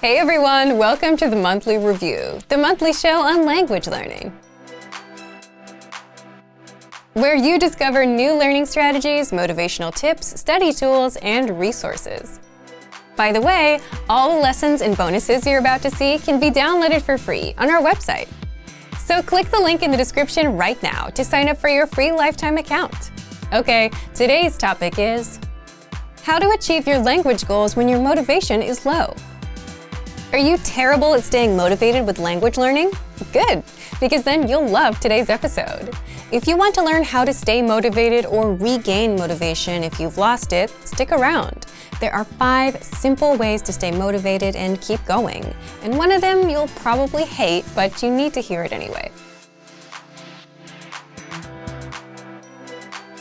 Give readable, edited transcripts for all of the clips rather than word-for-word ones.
Hey everyone, welcome to the Monthly Review, the monthly show on language learning, where you discover new learning strategies, motivational tips, study tools, and resources. By the way, all the lessons and bonuses you're about to see can be downloaded for free on our website. So click the link in the description right now to sign up for your free lifetime account. Okay, today's topic is how to achieve your language goals when your motivation is low. Are you terrible at staying motivated with language learning? Good, because then you'll love today's episode. If you want to learn how to stay motivated or regain motivation if you've lost it, stick around. There are 5 simple ways to stay motivated and keep going. And one of them you'll probably hate, but you need to hear it anyway.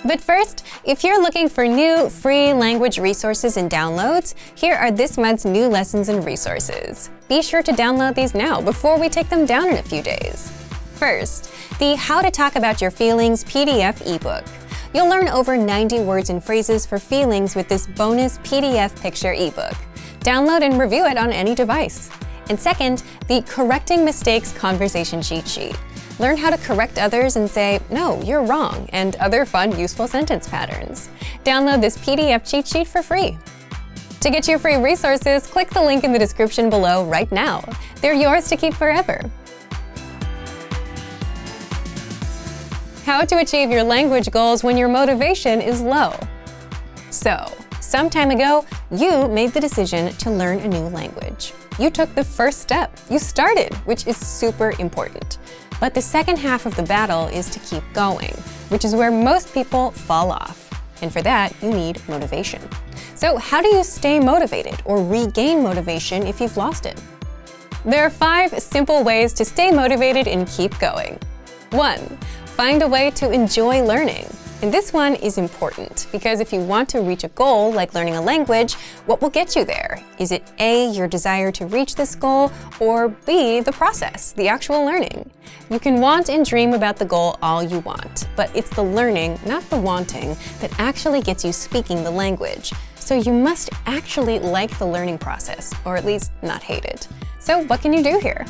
But first, if you're looking for new, free language resources and downloads, here are this month's new lessons and resources. Be sure to download these now before we take them down in a few days. First, the How to Talk About Your Feelings PDF ebook. You'll learn over 90 words and phrases for feelings with this bonus PDF picture ebook. Download and review it on any device. And second, the Correcting Mistakes Conversation Cheat Sheet. Learn how to correct others and say, "No, you're wrong," and other fun, useful sentence patterns. Download this PDF cheat sheet for free. To get your free resources, click the link in the description below right now. They're yours to keep forever. How to achieve your language goals when your motivation is low. So, some time ago, you made the decision to learn a new language. You took the first step. You started, which is super important. But the second half of the battle is to keep going, which is where most people fall off. And for that, you need motivation. So how do you stay motivated or regain motivation if you've lost it? There are 5 simple ways to stay motivated and keep going. 1. Find a way to enjoy learning. And this one is important because if you want to reach a goal like learning a language, what will get you there? Is it A, your desire to reach this goal, or B, the process, the actual learning? You can want and dream about the goal all you want, but it's the learning, not the wanting, that actually gets you speaking the language. So you must actually like the learning process, or at least not hate it. So what can you do here?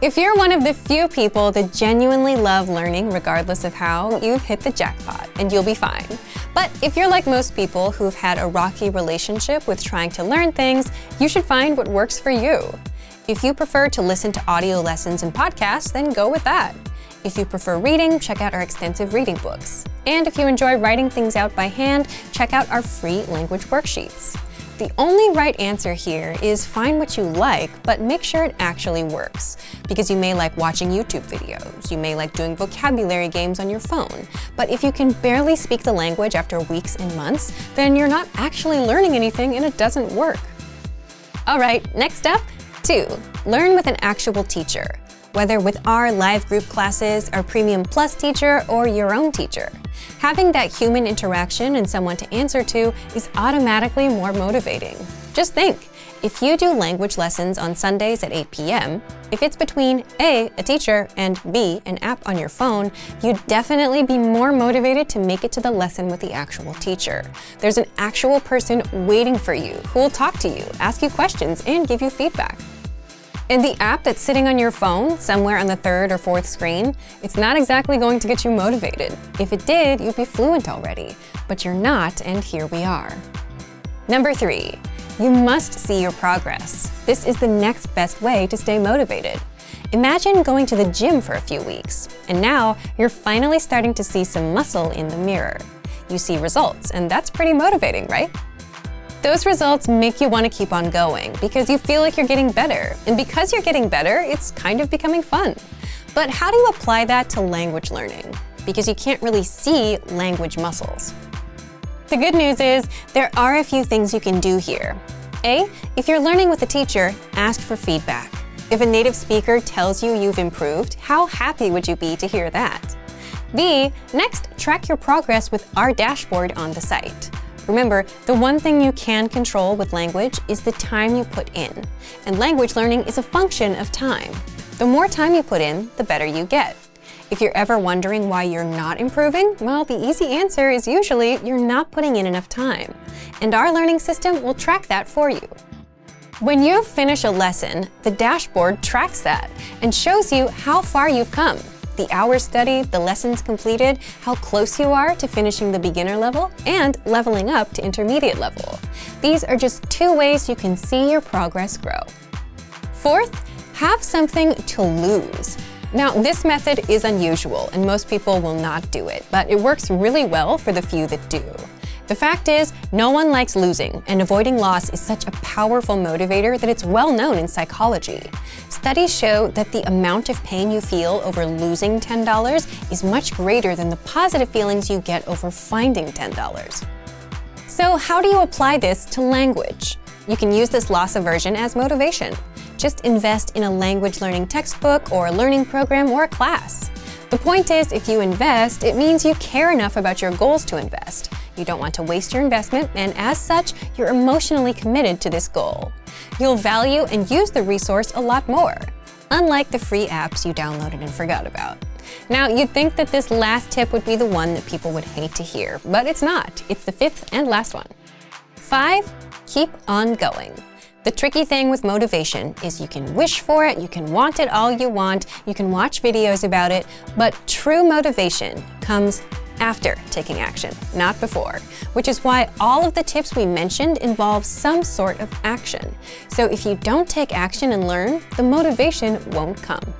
If you're one of the few people that genuinely love learning regardless of how, you've hit the jackpot and you'll be fine. But if you're like most people who've had a rocky relationship with trying to learn things, you should find what works for you. If you prefer to listen to audio lessons and podcasts, then go with that. If you prefer reading, check out our extensive reading books. And if you enjoy writing things out by hand, check out our free language worksheets. The only right answer here is find what you like, but make sure it actually works. Because you may like watching YouTube videos, you may like doing vocabulary games on your phone, but if you can barely speak the language after weeks and months, then you're not actually learning anything and it doesn't work. All right, next up, 2. Learn with an actual teacher. Whether with our live group classes, our Premium Plus teacher, or your own teacher. Having that human interaction and someone to answer to is automatically more motivating. Just think, if you do language lessons on Sundays at 8 p.m., if it's between A, a teacher, and B, an app on your phone, you'd definitely be more motivated to make it to the lesson with the actual teacher. There's an actual person waiting for you who will talk to you, ask you questions, and give you feedback. And the app that's sitting on your phone, somewhere on the 3rd or 4th screen, it's not exactly going to get you motivated. If it did, you'd be fluent already. But you're not, and here we are. Number 3, you must see your progress. This is the next best way to stay motivated. Imagine going to the gym for a few weeks, and now you're finally starting to see some muscle in the mirror. You see results, and that's pretty motivating, right? Those results make you want to keep on going because you feel like you're getting better. And because you're getting better, it's kind of becoming fun. But how do you apply that to language learning? Because you can't really see language muscles. The good news is there are a few things you can do here. A, if you're learning with a teacher, ask for feedback. If a native speaker tells you you've improved, how happy would you be to hear that? B, next, track your progress with our dashboard on the site. Remember, the one thing you can control with language is the time you put in. And language learning is a function of time. The more time you put in, the better you get. If you're ever wondering why you're not improving, well, the easy answer is usually you're not putting in enough time. And our learning system will track that for you. When you finish a lesson, the dashboard tracks that and shows you how far you've come, the hours studied, the lessons completed, how close you are to finishing the beginner level, and leveling up to intermediate level. These are just 2 ways you can see your progress grow. Fourth, have something to lose. Now, this method is unusual and most people will not do it, but it works really well for the few that do. The fact is, no one likes losing, and avoiding loss is such a powerful motivator that it's well known in psychology. Studies show that the amount of pain you feel over losing $10 is much greater than the positive feelings you get over finding $10. So how do you apply this to language? You can use this loss aversion as motivation. Just invest in a language learning textbook or a learning program or a class. The point is, if you invest, it means you care enough about your goals to invest. You don't want to waste your investment, and as such, you're emotionally committed to this goal. You'll value and use the resource a lot more, unlike the free apps you downloaded and forgot about. Now, you'd think that this last tip would be the one that people would hate to hear, but it's not. It's the 5th and last one. 5, keep on going. The tricky thing with motivation is you can wish for it, you can want it all you want, you can watch videos about it, but true motivation comes after taking action, not before, which is why all of the tips we mentioned involve some sort of action. So if you don't take action and learn, the motivation won't come.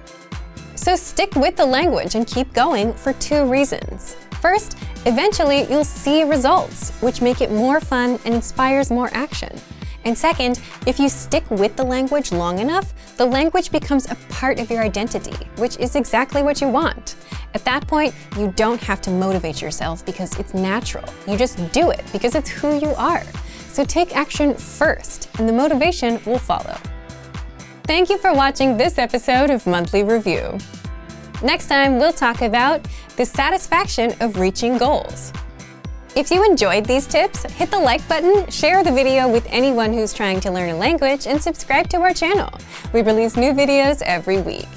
So stick with the language and keep going for 2 reasons. First, eventually you'll see results, which make it more fun and inspires more action. And second, if you stick with the language long enough, the language becomes a part of your identity, which is exactly what you want. At that point, you don't have to motivate yourself because it's natural. You just do it because it's who you are. So take action first, and the motivation will follow. Thank you for watching this episode of Monthly Review. Next time, we'll talk about the satisfaction of reaching goals. If you enjoyed these tips, hit the like button, share the video with anyone who's trying to learn a language, and subscribe to our channel. We release new videos every week.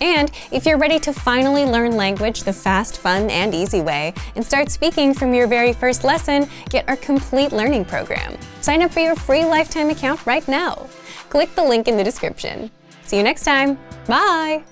And if you're ready to finally learn language the fast, fun, and easy way, and start speaking from your very first lesson, get our complete learning program. Sign up for your free lifetime account right now. Click the link in the description. See you next time. Bye!